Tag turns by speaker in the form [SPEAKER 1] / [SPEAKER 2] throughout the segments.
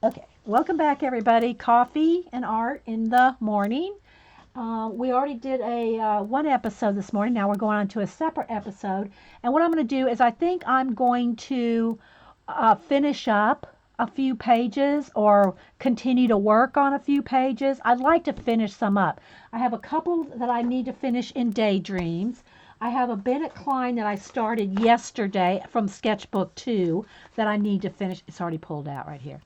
[SPEAKER 1] Okay, welcome back, everybody. Coffee and art in the morning. We already did a one episode this morning. Now we're going on to a separate episode. And what I'm going to do is I think I'm going to finish up a few pages or continue to work on a few pages. I'd like to finish some up. I have a couple that I need to finish in Daydreams. I have a Bennett Klein that I started yesterday from Sketchbook 2 that I need to finish. It's already pulled out right here.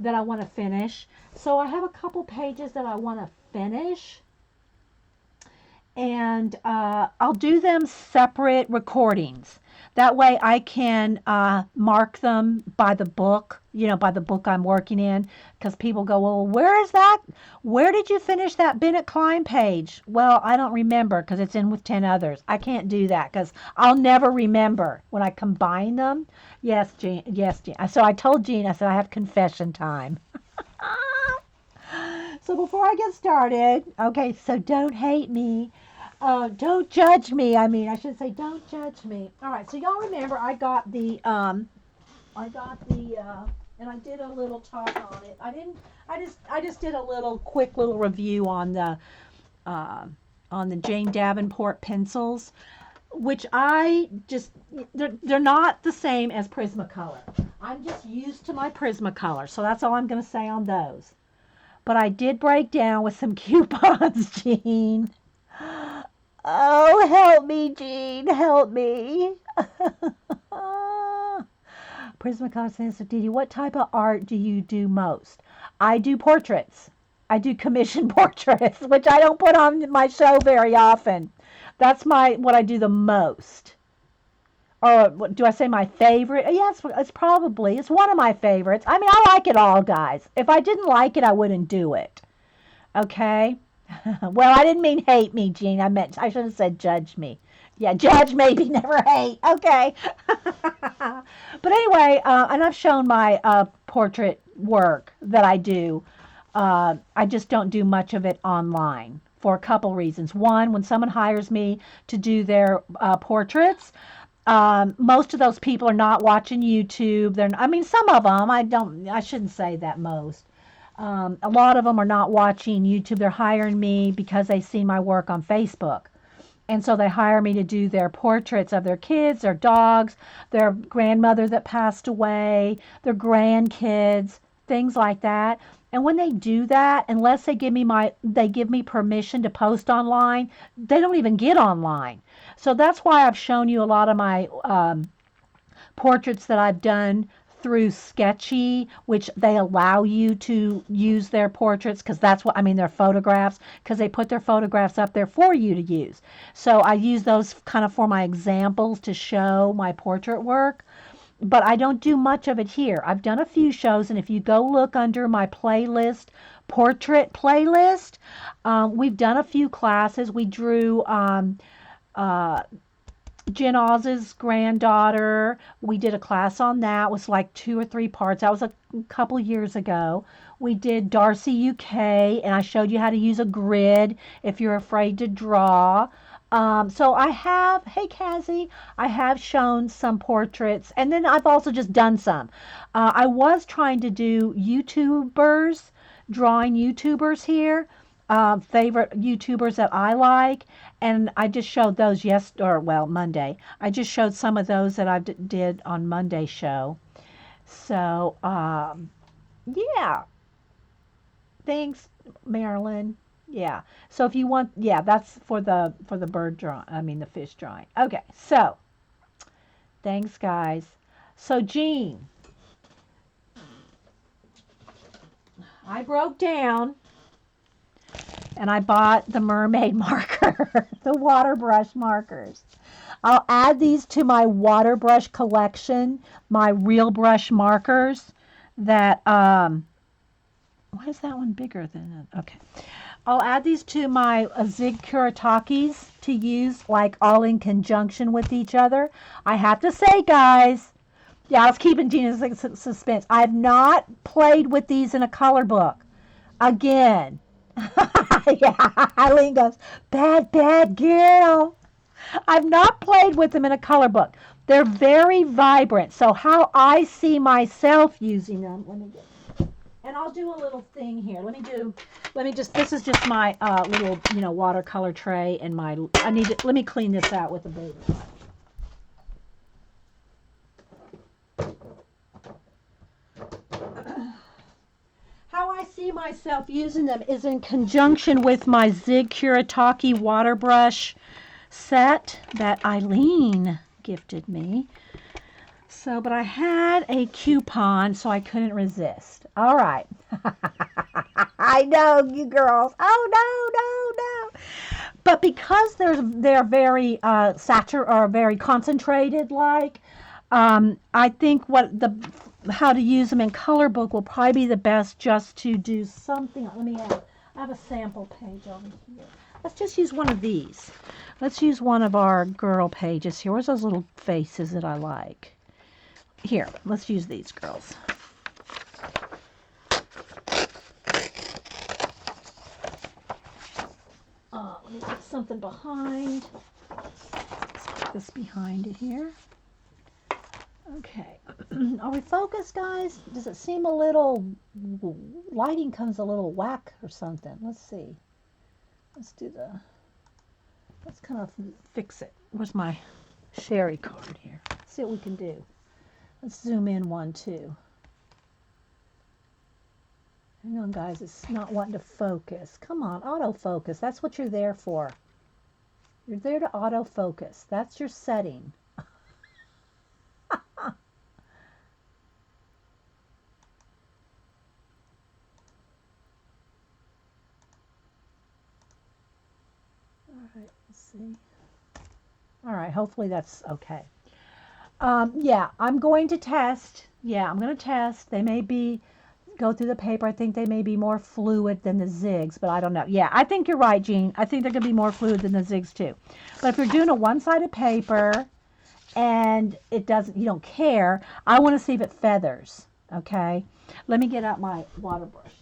[SPEAKER 1] That I want to finish. So I have a couple pages that I want to finish. And I'll do them separate recordings. That way I can mark them by the book, by the book I'm working in, because people go, well, where is that? Where did you finish that Bennett Klein page? Well, I don't remember because it's in with 10 others. I can't do that because I'll never remember when I combine them. Yes, Jean. Yes, Jean. So I told Jean, I said, I have confession time. So before I get started, okay, so don't hate me. Don't judge me. I should say don't judge me. All right, so y'all remember I got the, and I did a little talk on it. I just did a quick little review on the Jane Davenport pencils, which they're not the same as Prismacolor. I'm just used to my Prismacolor, so that's all I'm going to say on those. But I did break down with some coupons, Jean. Oh, help me, Jean, help me. Prismacolor says, so Dede, what type of art do you do most? I do portraits. I do commission portraits, which I don't put on my show very often. That's what I do the most. Or do I say my favorite? Yes, it's one of my favorites. I like it all, guys. If I didn't like it, I wouldn't do it. Okay? Well, I didn't mean hate me, Jean. I should have said judge me. Yeah, judge maybe, never hate. Okay. But anyway, and I've shown my portrait work that I do. I just don't do much of it online for a couple reasons. One, when someone hires me to do their portraits, most of those people are not watching YouTube. Some of them, I shouldn't say that most. A lot of them are not watching YouTube. They're hiring me because they see my work on Facebook. And so they hire me to do their portraits of their kids, their dogs, their grandmother that passed away, their grandkids, things like that. And when they do that, unless they give me permission to post online, they don't even get online. So that's why I've shown you a lot of my portraits that I've done through Sketchy, which they allow you to use their portraits because their photographs, because they put their photographs up there for you to use. So I use those kind of for my examples to show my portrait work. But I don't do much of it here. I've done a few shows, and if you go look under my playlist, portrait playlist, we've done a few classes. We drew Jen Oz's granddaughter. We did a class on that. It was like 2 or 3 parts. That was a couple years ago. We did Darcy UK, and I showed you how to use a grid if you're afraid to draw. So hey Kazzy, I have shown some portraits, and then I've also just done some. I was trying to do drawing YouTubers here, favorite YouTubers that I like, and I just showed those Monday. I just showed some of those that I did on Monday's show. So, yeah. Thanks, Marilyn. Yeah. So if you want, that's for the bird drawing. The fish drawing. Okay. So, thanks, guys. So, Jean, I broke down and I bought the mermaid marker, the water brush markers. I'll add these to my water brush collection, my real brush markers that, why is that one bigger than it? Okay. I'll add these to my Zig Kuritakis to use like all in conjunction with each other. I have to say, guys, I was keeping Gina's suspense. I've not played with these in a color book. Again. Yeah, Eileen goes, bad girl. I've not played with them in a color book. They're very vibrant. So how I see myself using them, let me get And I'll do a little thing here. This is just my little, watercolor tray and let me clean this out with a baby. How I see myself using them is in conjunction with my Zig Kuretake water brush set that Eileen gifted me. So, but I had a coupon, so I couldn't resist. All right. I know, you girls. Oh, no. But because they're very very concentrated, I think how to use them in color book will probably be the best, just to do something. I have a sample page over here. Let's just use one of these. Let's use one of our girl pages here. Where's those little faces that I like? Here, let's use these girls. Let me put something behind. Let's put this behind it here. Okay. Are we focused, guys? Does it seem a little... Lighting comes a little whack or something. Let's see. Let's kind of fix it. Where's my Sherry card here? Let's see what we can do. Let's zoom in one, too. Hang on, guys. It's not wanting to focus. Come on, autofocus. That's what you're there for. You're there to autofocus. That's your setting. All right, let's see. All right, hopefully that's okay. Yeah, I'm going to test. They may go through the paper. I think they may be more fluid than the zigs, but I don't know. Yeah, I think you're right, Jean. I think they're going to be more fluid than the zigs too. But if you're doing a one-sided paper and you don't care, I want to see if it feathers. Okay, let me get out my water brush.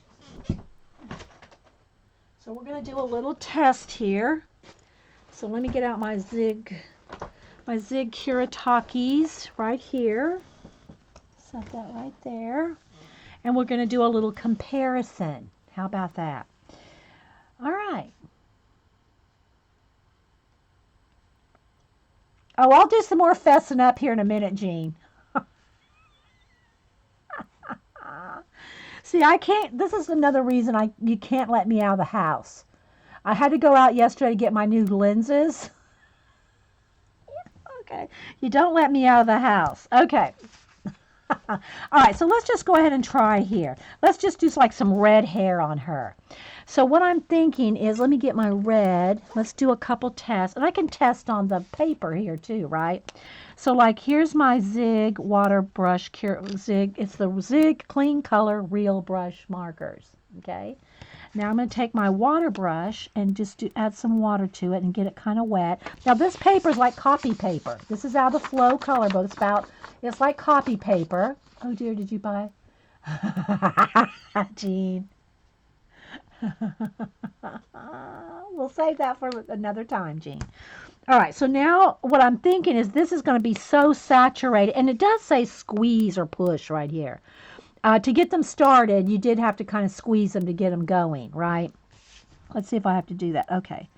[SPEAKER 1] So we're going to do a little test here. So let me get out my Zig Kuritakes right here. Set that right there. And we're going to do a little comparison. How about that? All right. Oh, I'll do some more fessing up here in a minute, Jean. See, I can't. This is another reason you can't let me out of the house. I had to go out yesterday to get my new lenses. Okay. You don't let me out of the house. Okay. All right, so let's just go ahead and try here. Let's just do like some red hair on her. So what I'm thinking is, let me get my red. Let's do a couple tests. And I can test on the paper here too, right? So like here's my Zig water brush. It's the Zig Clean Color Real Brush Markers. Okay. Now I'm going to take my water brush and just add some water to it and get it kind of wet. Now this paper is like copy paper. This is out of the Flow color book. It's like copy paper. Oh dear, did you buy? Jean. We'll save that for another time, Jean. All right, so now what I'm thinking is this is going to be so saturated. And it does say squeeze or push right here. To get them started, you did have to kind of squeeze them to get them going, right? Let's see if I have to do that. Okay,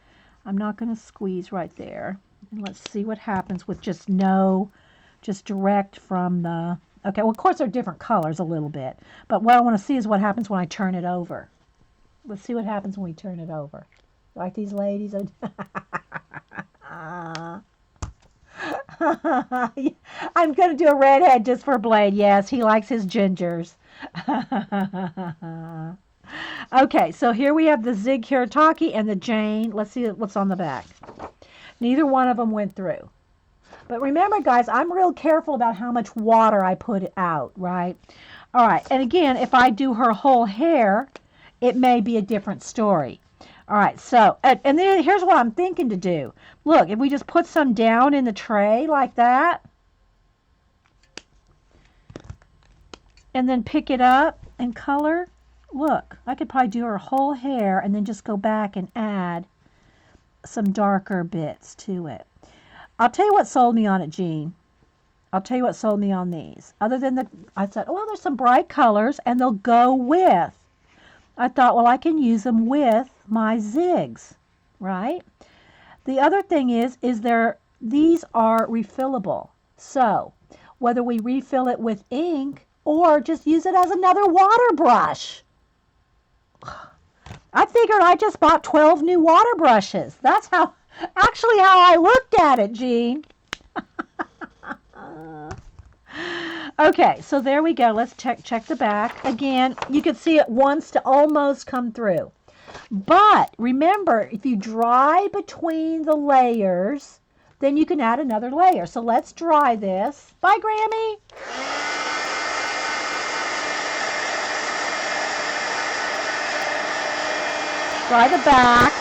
[SPEAKER 1] I'm not going to squeeze right there. And let's see what happens with just direct from the... Okay, well, of course, they're different colors a little bit. But what I want to see is what happens when I turn it over. Let's see what happens when we turn it over. Like these ladies. I'm going to do a redhead just for Blade. Yes, he likes his gingers. Okay, so here we have the Zig Kuretake and the Jane. Let's see what's on the back. Neither one of them went through. But remember, guys, I'm real careful about how much water I put out, right? All right, and again, if I do her whole hair, it may be a different story. All right, so, and then here's what I'm thinking to do. Look, if we just put some down in the tray like that, and then pick it up and color, look, I could probably do her whole hair and then just go back and add some darker bits to it. I'll tell you what sold me on it, Jean. I'll tell you what sold me on these. Other than I said, oh, well, there's some bright colors and they'll go with. I thought, well, I can use them with my zigs, right? The other thing is these are refillable. So whether we refill it with ink or just use it as another water brush. I figured I just bought 12 new water brushes. That's actually how I looked at it, Jean. Okay, so there we go. Let's check the back. Again, you can see it wants to almost come through. But remember, if you dry between the layers, then you can add another layer. So let's dry this. Bye, Grammy. Dry the back.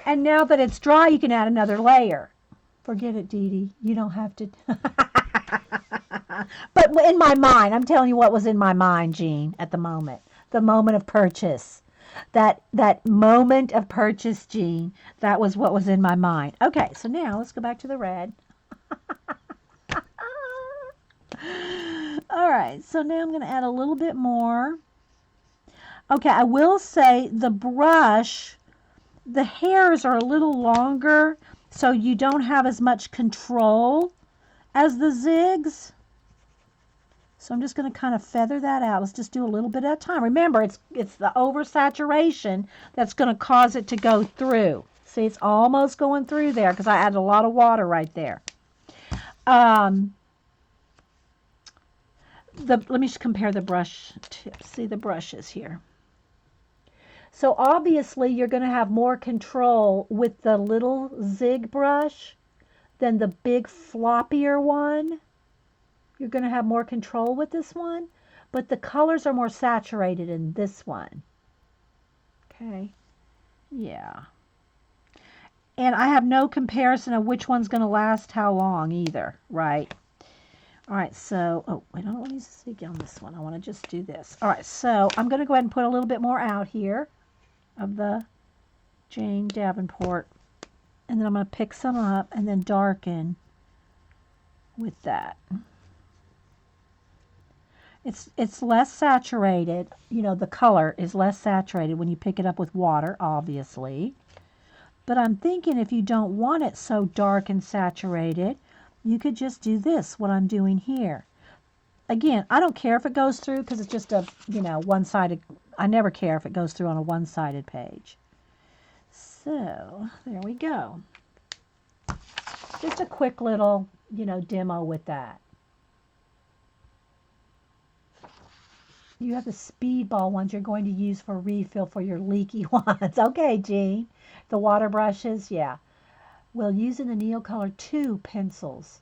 [SPEAKER 1] And now that it's dry, you can add another layer. Forget it, Dede. You don't have to. But in my mind, I'm telling you what was in my mind, Jean, at the moment. The moment of purchase. That moment of purchase, Jean, that was what was in my mind. Okay, so now let's go back to the red. All right, so now I'm going to add a little bit more. Okay, I will say the brush, the hairs are a little longer, so you don't have as much control as the zigs. So I'm just going to kind of feather that out. Let's just do a little bit at a time. Remember, it's the oversaturation that's going to cause it to go through. See, it's almost going through there because I added a lot of water right there. Let me just compare the brush tips. See the brushes here. So obviously you're going to have more control with the little zig brush than the big floppier one. You're going to have more control with this one, but the colors are more saturated in this one. Okay, yeah. And I have no comparison of which one's going to last how long either, right? All right, so, oh, wait, I don't want to use the zig on this one. I want to just do this. All right, so I'm going to go ahead and put a little bit more out here of the Jane Davenport. And then I'm going to pick some up and then darken with that. It's less saturated. You know, the color is less saturated when you pick it up with water, obviously. But I'm thinking if you don't want it so dark and saturated, you could just do this, what I'm doing here. Again, I don't care if it goes through because it's just a, you know, one-sided. I never care if it goes through on a one-sided page. So, there we go. Just a quick little, you know, demo with that. You have the speedball ones you're going to use for refill for your leaky ones. Okay, Jean. The water brushes, yeah. We'll use in the Neocolor 2 pencils.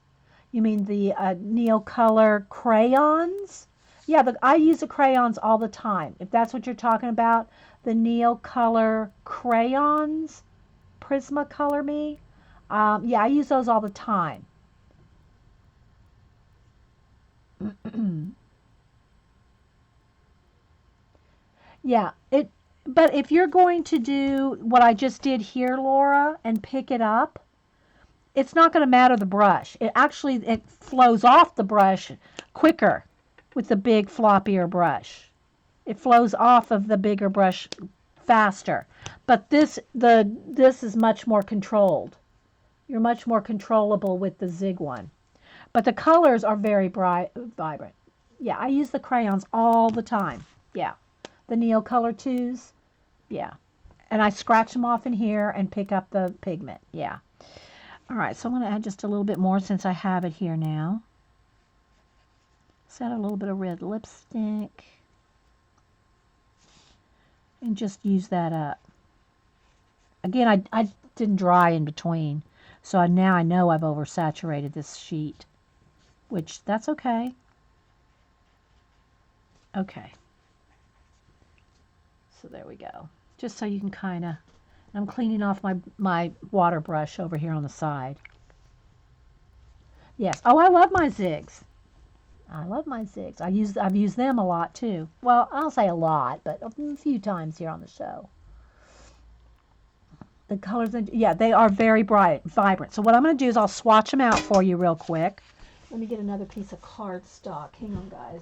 [SPEAKER 1] You mean the Neocolor crayons? Yeah, but I use the crayons all the time. If that's what you're talking about, the Neocolor crayons, Prismacolor Me. Yeah, I use those all the time. Yeah, but if you're going to do what I just did here, Laura, and pick it up, it's not going to matter the brush. It flows off the brush quicker with the big floppier brush. It flows off of the bigger brush faster. But this is much more controlled. You're much more controllable with the zig one. But the colors are very bright, vibrant. Yeah, I use the crayons all the time. Yeah. The Neocolor 2s, yeah. And I scratch them off in here and pick up the pigment, yeah. All right, so I'm going to add just a little bit more since I have it here now. Let's add a little bit of red lipstick. And just use that up. Again, I didn't dry in between, so now I know I've oversaturated this sheet, which that's okay. Okay. So there we go. Just so you can kind of, I'm cleaning off my water brush over here on the side. Yes. Oh, I love my zigs. I love my zigs. I've used them a lot too. Well, I'll say a lot, but a few times here on the show. The colors, yeah, they are very bright, vibrant. So what I'm going to do is I'll swatch them out for you real quick. Let me get another piece of cardstock. Hang on, guys.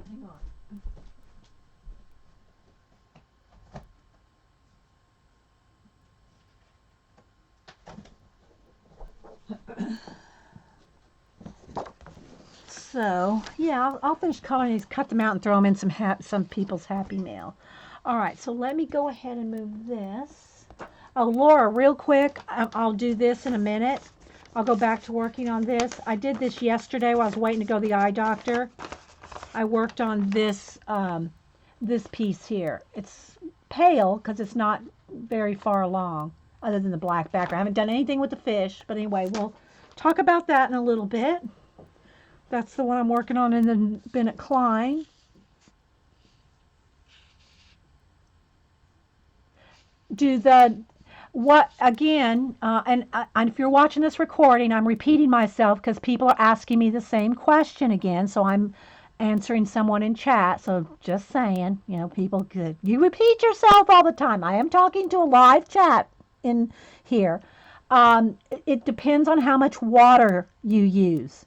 [SPEAKER 1] Hang on. So, yeah, I'll finish coloring these, cut them out, and throw them in some people's Happy Mail. All right, so let me go ahead and move this. Oh, Laura, real quick, I'll do this in a minute. I'll go back to working on this. I did this yesterday while I was waiting to go to the eye doctor. I worked on this this piece here. It's pale because it's not very far along, other than the black background. I haven't done anything with the fish, but anyway, we'll talk about that in a little bit. That's the one I'm working on in the Bennett Klein. Again, and if you're watching this recording, I'm repeating myself because people are asking me the same question again, so I'm answering someone in chat. So just saying, people, you repeat yourself all the time. I am talking to a live chat in here. It depends on how much water you use.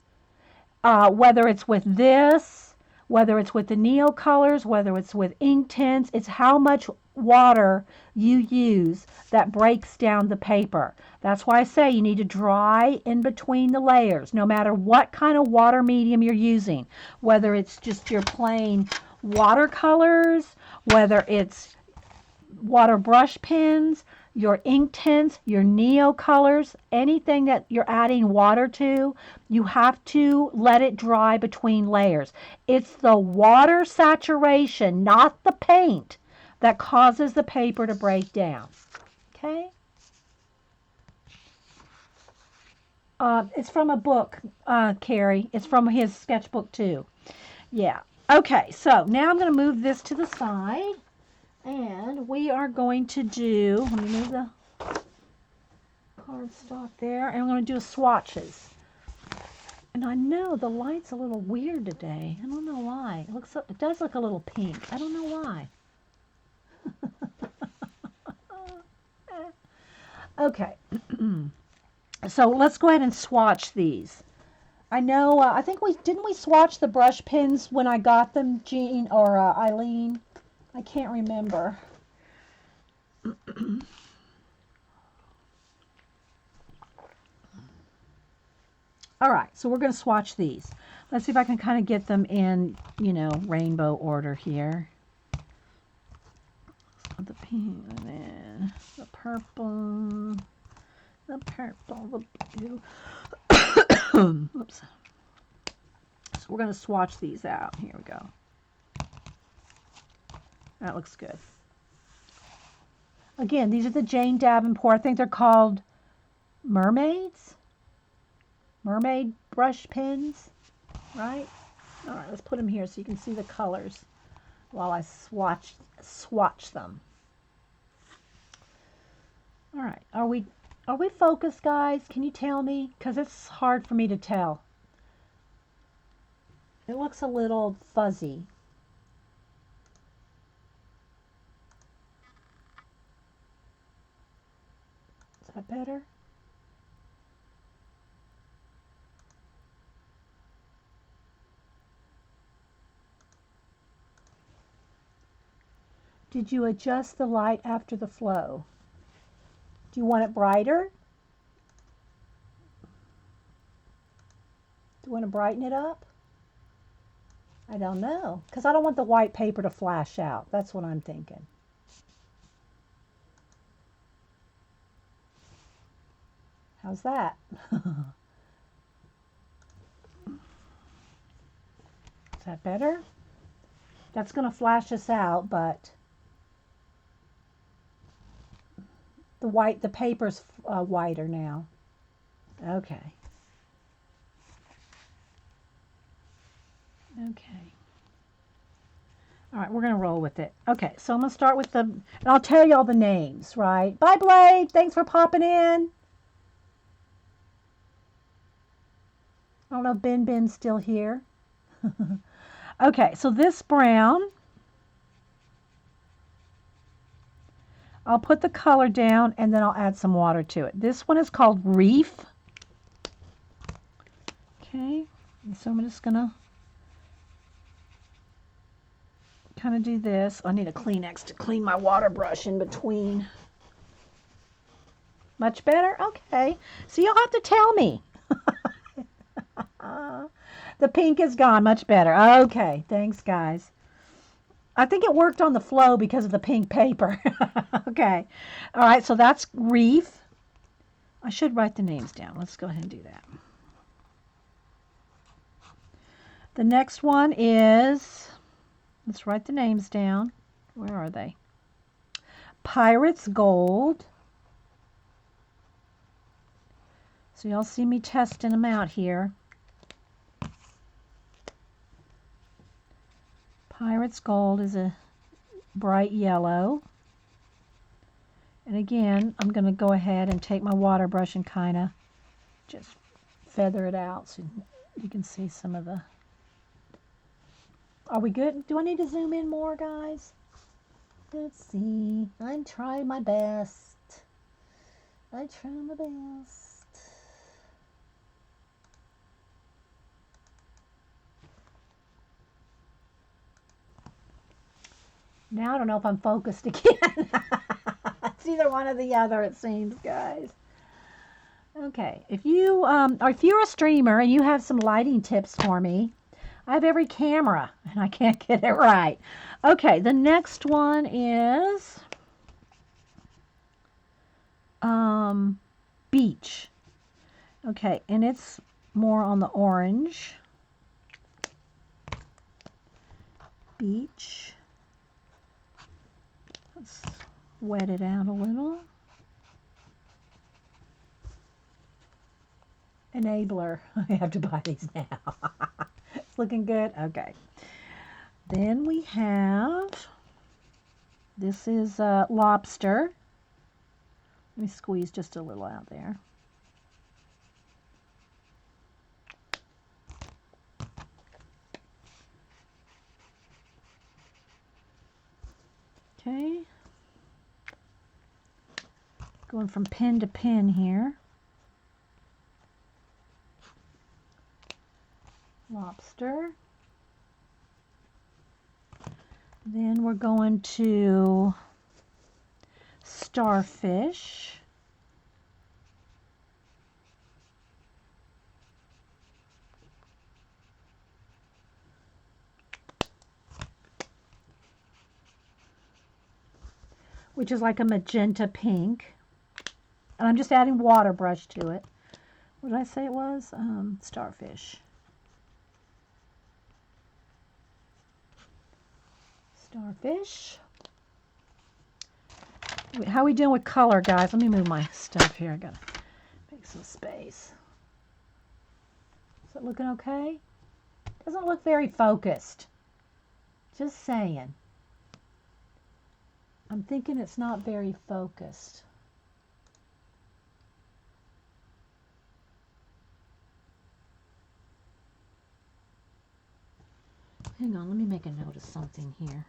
[SPEAKER 1] Whether it's with this, whether it's with the Neo colors, whether it's with ink tints, it's how much water you use that breaks down the paper. That's why I say you need to dry in between the layers, no matter what kind of water medium you're using, whether it's just your plain watercolors, whether it's water brush pens, your ink tints, your Neo colors, anything that you're adding water to, you have to let it dry between layers. It's the water saturation, not the paint, that causes the paper to break down. Okay? It's from a book, Carrie. It's from his sketchbook too. Yeah. Okay, so now I'm going to move this to the side. And we are going to do, let me move the cardstock there, and I'm going to do swatches. And I know the light's a little weird today. I don't know why. It does look a little pink. I don't know why. Okay. So let's go ahead and swatch these. I know, I think didn't we swatch the brush pens when I got them, Jean or Eileen? I can't remember. All right, so we're going to swatch these. Let's see if I can kind of get them in, rainbow order here. The pink, and then the purple, the blue. Oops. So we're going to swatch these out. Here we go. That looks good. Again, these are the Jane Davenport. I think they're called mermaids. Mermaid brush pens, right? All right, let's put them here so you can see the colors while I swatch them. All right, are we focused, guys? Can you tell me? Because it's hard for me to tell. It looks a little fuzzy. Is that better? Did you adjust the light after the flow? Do you want it brighter? Do you want to brighten it up? I don't know, because I don't want the white paper to flash out. That's what I'm thinking. How's that? Is that better? That's going to flash us out, but the paper's whiter now. Okay. Okay. All right, we're going to roll with it. Okay, so I'm going to start with and I'll tell you all the names, right? Bye, Blade. Thanks for popping in. I don't know if Ben's still here. Okay, so this brown, I'll put the color down and then I'll add some water to it. This one is called Reef. Okay, so I'm just going to kind of do this. I need a Kleenex to clean my water brush in between. Much better? Okay. So you'll have to tell me. The pink is gone. Much better. Okay. Thanks, guys. I think it worked on the flow because of the pink paper. Okay. All right. So that's Reef. I should write the names down. Let's go ahead and do that. The next one is, let's write the names down. Where are they? Pirate's Gold. So y'all see me testing them out here. Pirate's Gold is a bright yellow. And again, I'm going to go ahead and take my water brush and kind of just feather it out so you can see some of the... Are we good? Do I need to zoom in more, guys? Let's see. I'm trying my best. I try my best. Now I don't know if I'm focused again. It's either one or the other, it seems, guys. Okay, if you're a streamer and you have some lighting tips for me, I have every camera and I can't get it right. Okay, the next one is Beach. Okay, and it's more on the orange. Beach. Let's wet it out a little. Enabler. I have to buy these now. It's looking good. Okay. Then we have, this is Lobster. Let me squeeze just a little out there. Okay. Going from pen to pen here. Lobster. Then we're going to Starfish. Which is like a magenta pink. And I'm just adding water brush to it. What did I say it was? Starfish. Starfish. How are we doing with color, guys? Let me move my stuff here. I gotta make some space. Is it looking okay? Doesn't look very focused. Just saying. I'm thinking it's not very focused. Hang on, let me make a note of something here.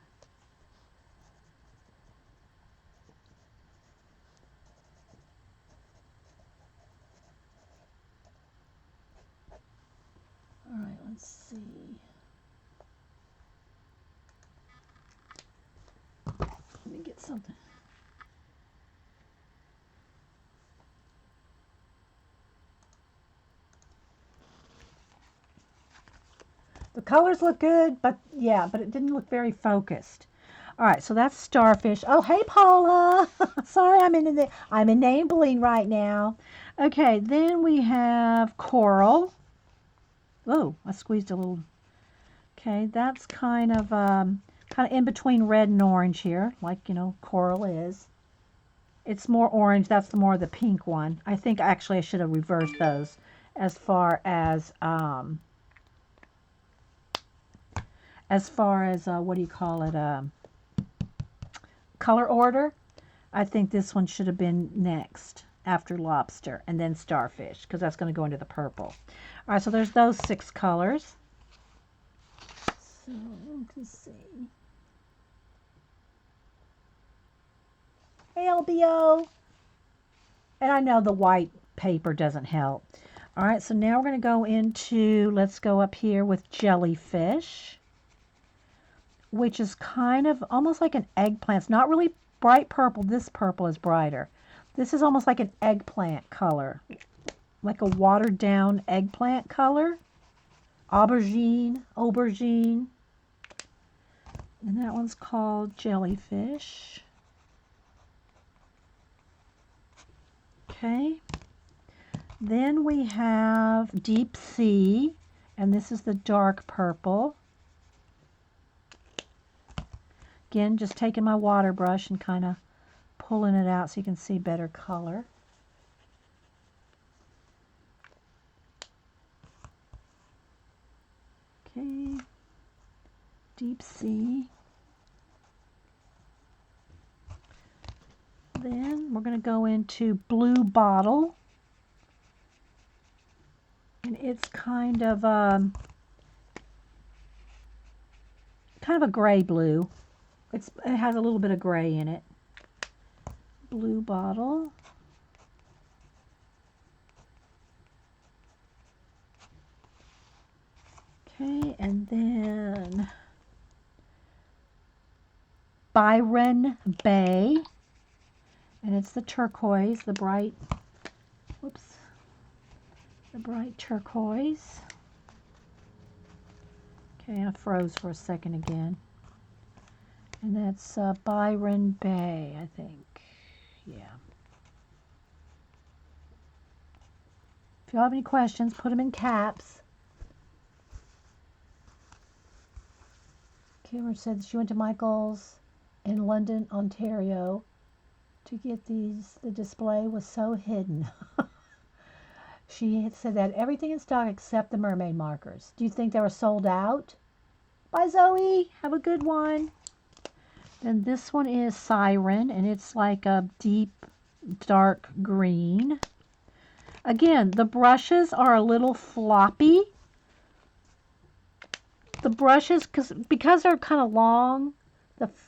[SPEAKER 1] All right, let's see. Let me get something. The colors look good, but yeah, but it didn't look very focused. All right, so that's Starfish. Oh, hey, Paula. Sorry, I'm enabling right now. Okay, then we have Coral. Oh, I squeezed a little. Okay, that's kind of in between red and orange here, like, Coral is. It's more orange. That's the more the pink one. I think actually I should have reversed those as far as what do you call it? Color order. I think this one should have been next after Lobster and then Starfish because that's going to go into the purple. All right, so there's those 6 colors. So let's see. Hey, LBO. And I know the white paper doesn't help. All right, so now we're going to go into, let's go up here with jellyfish, which is kind of almost like an eggplant. It's not really bright purple. This purple is brighter. This is almost like an eggplant color, like a watered down eggplant color. Aubergine. And that one's called jellyfish. Okay. Then we have deep sea, and this is the dark purple. Again, just taking my water brush and kind of pulling it out so you can see better color. Okay, deep sea. Then we're going to go into blue bottle. And it's kind of a gray blue. It has a little bit of gray in it. Blue bottle. Okay, and then Byron Bay. And it's the turquoise, the bright turquoise. Okay, I froze for a second again. And that's Byron Bay, I think. Yeah. If you have any questions, put them in caps. Cameron said that she went to Michael's in London, Ontario to get these. The display was so hidden. She had said that everything in stock except the mermaid markers. Do you think they were sold out? Bye, Zoe. Have a good one. Then this one is Siren, and it's like a deep, dark green. Again, the brushes are a little floppy. The brushes, because they're kind of long,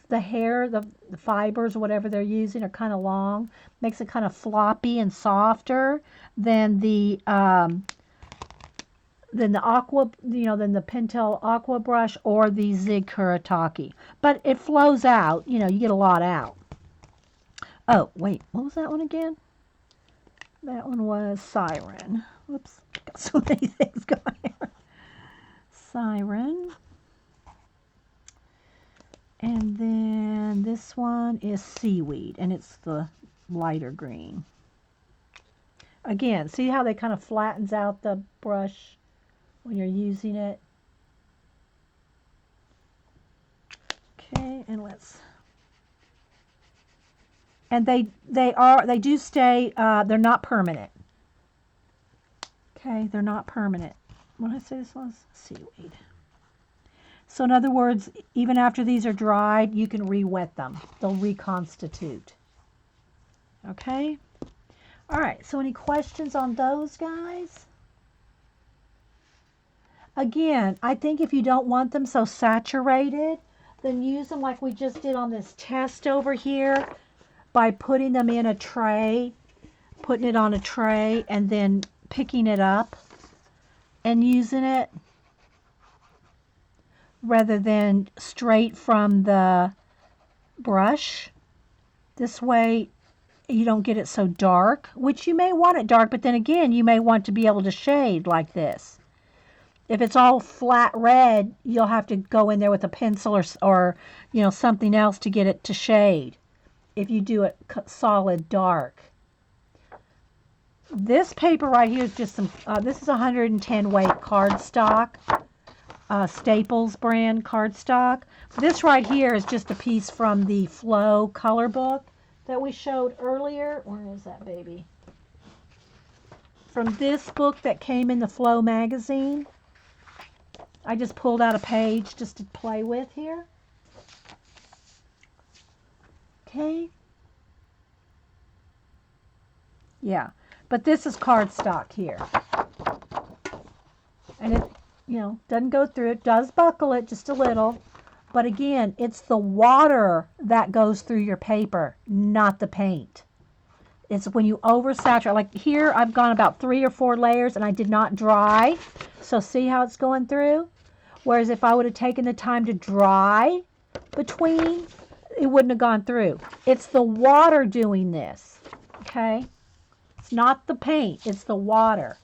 [SPEAKER 1] the hair, the fibers, whatever they're using are kind of long, makes it kind of floppy and softer than the aqua, than the Pentel Aqua brush or the Zig Kuretake. But it flows out, you get a lot out. Oh, wait, what was that one again? That one was Siren. Whoops, got so many things going here. Siren. And then this one is Seaweed, and it's the lighter green. Again, see how they kind of flattens out the brush when you're using it? Okay, and they do stay, they're not permanent. Okay, they're not permanent. What did I say this was? Seaweed. So in other words, even after these are dried, you can re-wet them. They'll reconstitute. Okay? All right, so any questions on those, guys? Again, I think if you don't want them so saturated, then use them like we just did on this test over here by putting them in a tray, putting it on a tray, and then picking it up and using it rather than straight from the brush. This way you don't get it so dark, which you may want it dark, but then again, you may want to be able to shade like this. If it's all flat red, you'll have to go in there with a pencil or something else to get it to shade if you do it solid dark. This paper right here is just some, this is 110 weight cardstock, Staples brand cardstock. This right here is just a piece from the Flow color book that we showed earlier. Where is that baby? From this book that came in the Flow magazine. I just pulled out a page just to play with here. Okay. Yeah, but this is cardstock here. And it, doesn't go through. It does buckle it just a little, But again, it's the water that goes through your paper, not the paint. It's when you oversaturate. Like here, I've gone about 3 or 4 layers and I did not dry. So see how it's going through? Whereas if I would have taken the time to dry between, it wouldn't have gone through. It's the water doing this, okay? It's not the paint, it's the water.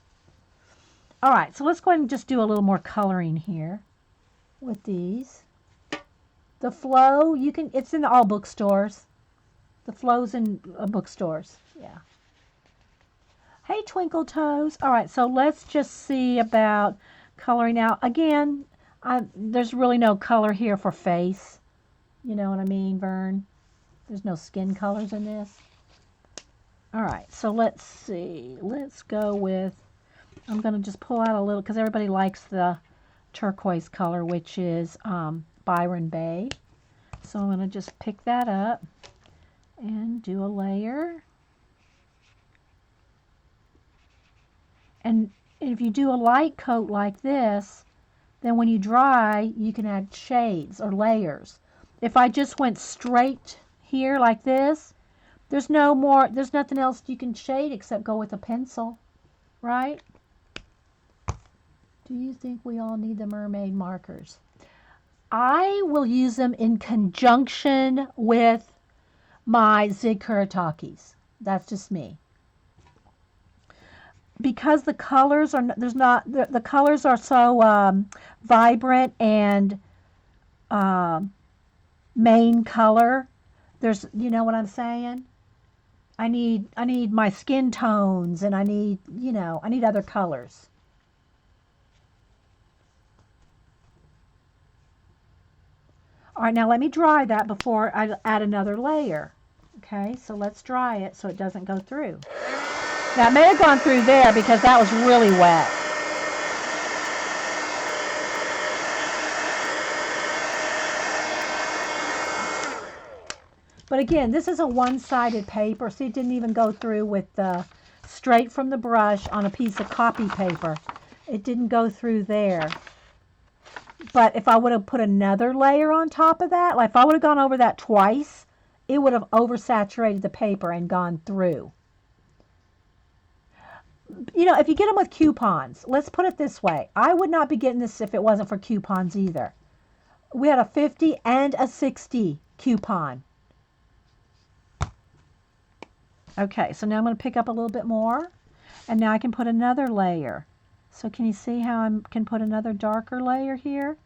[SPEAKER 1] All right, so let's go ahead and just do a little more coloring here with these. The flow, it's in all bookstores. The flow's in bookstores, yeah. Hey, Twinkle Toes. All right, so let's just see about coloring out. Again, there's really no color here for face. You know what I mean, Vern? There's no skin colors in this. All right, so let's see. Let's go with, I'm going to just pull out a little, because everybody likes the turquoise color, which is Byron Bay. So I'm going to just pick that up and do a layer. And if you do a light coat like this, then when you dry, you can add shades or layers. If I just went straight here like this, there's nothing else you can shade except go with a pencil, right? Do you think we all need the mermaid markers? I will use them in conjunction with my Zig Kuritakis. That's just me. Because the colors are the colors are so vibrant and main color. There's, you know what I'm saying? I need my skin tones, and I need other colors. All right, now let me dry that before I add another layer. Okay, so let's dry it so it doesn't go through. Now, it may have gone through there because that was really wet. But again, this is a one-sided paper. See, it didn't even go through with straight from the brush on a piece of copy paper. It didn't go through there. But if I would have put another layer on top of that, like if I would have gone over that twice, it would have oversaturated the paper and gone through. You know, if you get them with coupons, let's put it this way. I would not be getting this if it wasn't for coupons either. We had a 50 and a 60 coupon. Okay, so now I'm going to pick up a little bit more, and now I can put another layer. So can you see how I can put another darker layer here?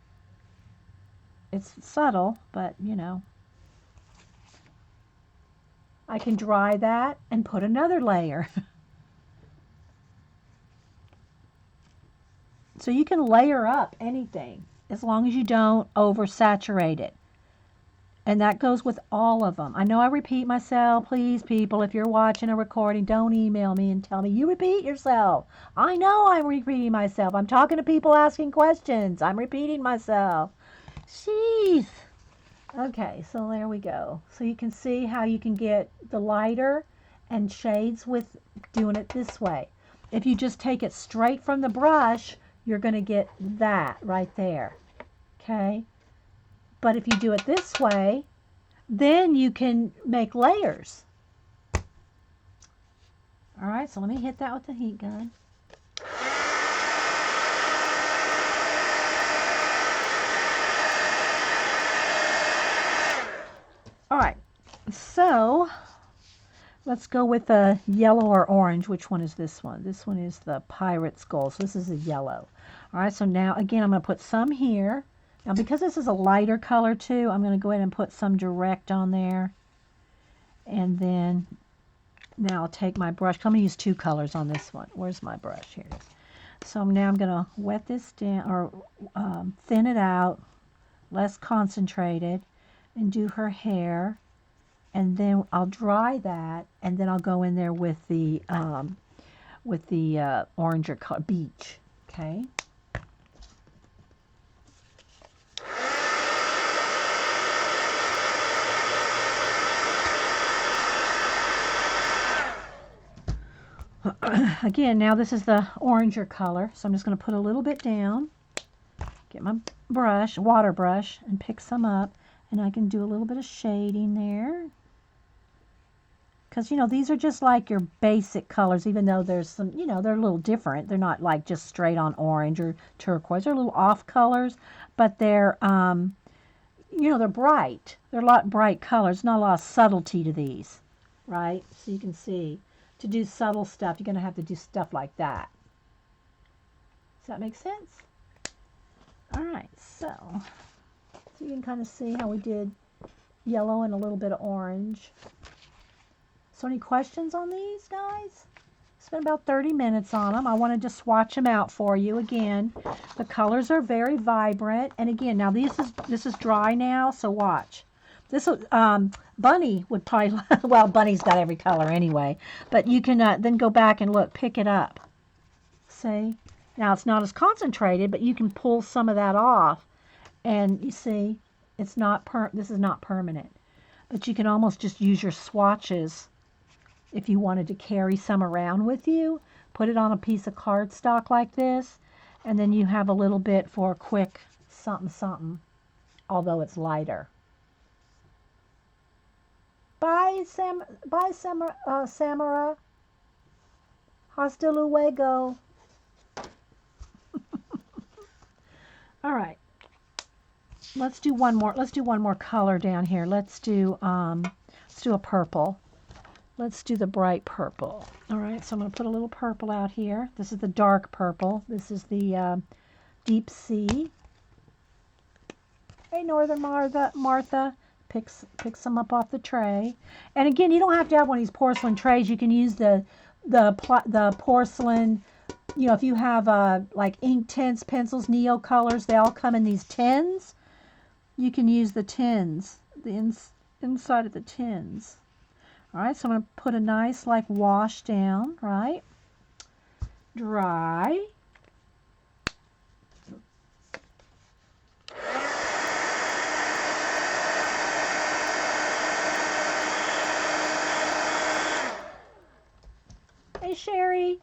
[SPEAKER 1] It's subtle, but you know. I can dry that and put another layer. So you can layer up anything as long as you don't oversaturate it. And that goes with all of them. I know I repeat myself. Please, people, if you're watching a recording, don't email me and tell me you repeat yourself. I know I'm repeating myself. I'm talking to people asking questions. I'm repeating myself. Jeez. Okay, so there we go. So you can see how you can get the lighter and shades with doing it this way. If you just take it straight from the brush, you're going to get that right there. Okay? But if you do it this way, then you can make layers. All right, so let me hit that with the heat gun. All right, so let's go with the yellow or orange. Which one is this one? This one is the Pirate's Gold. So this is the yellow. All right, so now again, I'm going to put some here. Now, because this is a lighter color too, I'm going to go ahead and put some direct on there. And then now I'll take my brush. I'm going to use 2 colors on this one. Where's my brush? Here it is. So now I'm going to wet this down, or thin it out, less concentrated, and do her hair. And then I'll dry that, and then I'll go in there with the oranger color, beach. Okay. Again, now this is the oranger color, so I'm just going to put a little bit down, get my brush, water brush, and pick some up. And I can do a little bit of shading there. Because, you know, these are just like your basic colors, even though there's some, you know, they're a little different. They're not like just straight on orange or turquoise. They're a little off colors, but they're, you know, they're bright. They're a lot bright colors. Not a lot of subtlety to these, right? So you can see, to do subtle stuff, you're going to have to do stuff like that. Does that make sense? All right, so you can kind of see how we did yellow and a little bit of orange. So any questions on these, guys? Spent about 30 minutes on them. I wanted to swatch them out for you. Again, the colors are very vibrant. And again, now this is dry now, so watch. This Bunny would probably, well, Bunny's got every color anyway. But you can then go back and look, pick it up. See? Now it's not as concentrated, but you can pull some of that off. And you see, it's not this is not permanent. But you can almost just use your swatches if you wanted to carry some around with you. Put it on a piece of cardstock like this, and then you have a little bit for a quick something something, although it's lighter. Bye, Samara. Hasta luego. All right. Let's do one more. Let's do one more color down here. Let's do a purple. Let's do the bright purple. All right, so I'm going to put a little purple out here. This is the dark purple. This is the deep sea. Hey, Northern Martha. Pick some up off the tray. And again, you don't have to have one of these porcelain trays. You can use the porcelain. You know, if you have like ink tints, pencils, neo colors, they all come in these tins. You can use the tins, the inside of the tins. All right, so I'm going to put a nice like wash down, right? Dry. Hey, Sherry.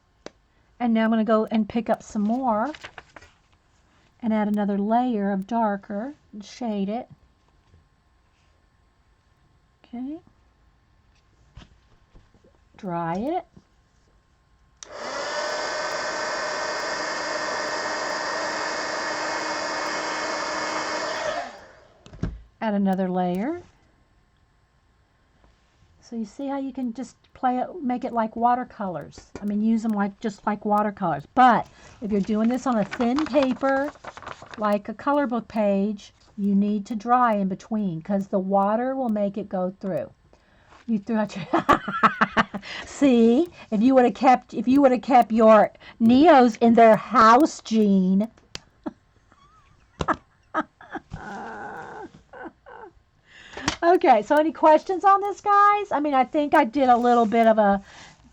[SPEAKER 1] And now I'm going to go and pick up some more and add another layer of darker and shade it. Okay. Dry it. Add another layer. So you see how you can just play it, make it like watercolors. I mean, use them like just like watercolors. But if you're doing this on a thin paper, like a color book page, you need to dry in between because the water will make it go through. You threw out your see, if you would have kept your Neos in their house, Jean. Okay, so any questions on this, guys? I mean, I think I did a little bit of a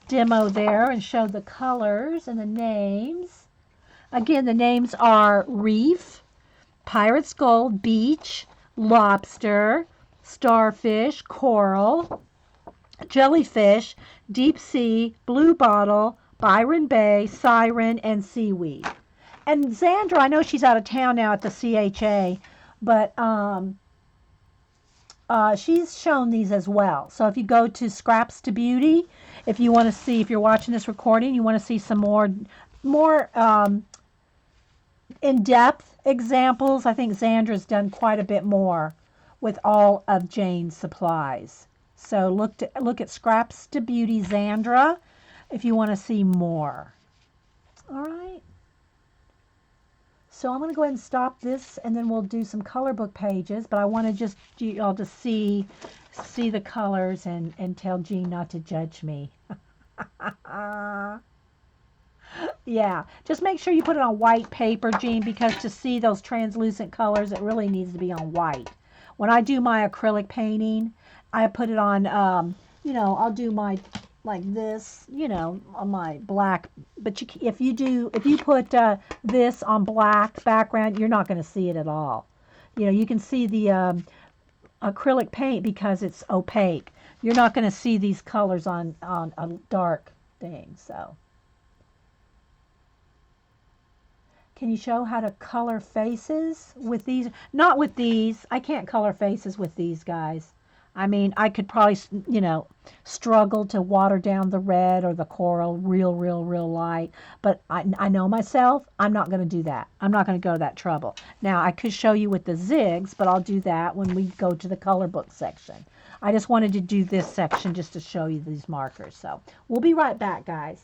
[SPEAKER 1] demo there and showed the colors and the names. Again, the names are Reef, Pirate's Gold, Beach, Lobster, Starfish, Coral, Jellyfish, Deep Sea, Blue Bottle, Byron Bay, Siren, and Seaweed. And Xandra, I know she's out of town now at the CHA, but she's shown these as well. So if you go to Scraps to Beauty, if you want to see, if you're watching this recording, you want to see some more in-depth examples, I think Xandra's done quite a bit more with all of Jane's supplies. So look at Scraps to Beauty Xandra if you want to see more. All right. So I'm going to go ahead and stop this, and then we'll do some color book pages. But I want to just you all to see the colors and tell Jean not to judge me. Yeah, just make sure you put it on white paper, Jean, because to see those translucent colors, it really needs to be on white. When I do my acrylic painting, I put it on, you know, I'll do my like this, you know, on my black. But if you put this on black background, you're not going to see it at all. You know, you can see the acrylic paint because it's opaque. You're not going to see these colors on a dark thing. So, Can you show how to color faces with these? Not with these. I can't color faces with these, guys. I mean, I could probably, struggle to water down the red or the coral real light. But I know myself, I'm not going to do that. I'm not going to go to that trouble. Now, I could show you with the zigs, but I'll do that when we go to the color book section. I just wanted to do this section just to show you these markers. So we'll be right back, guys.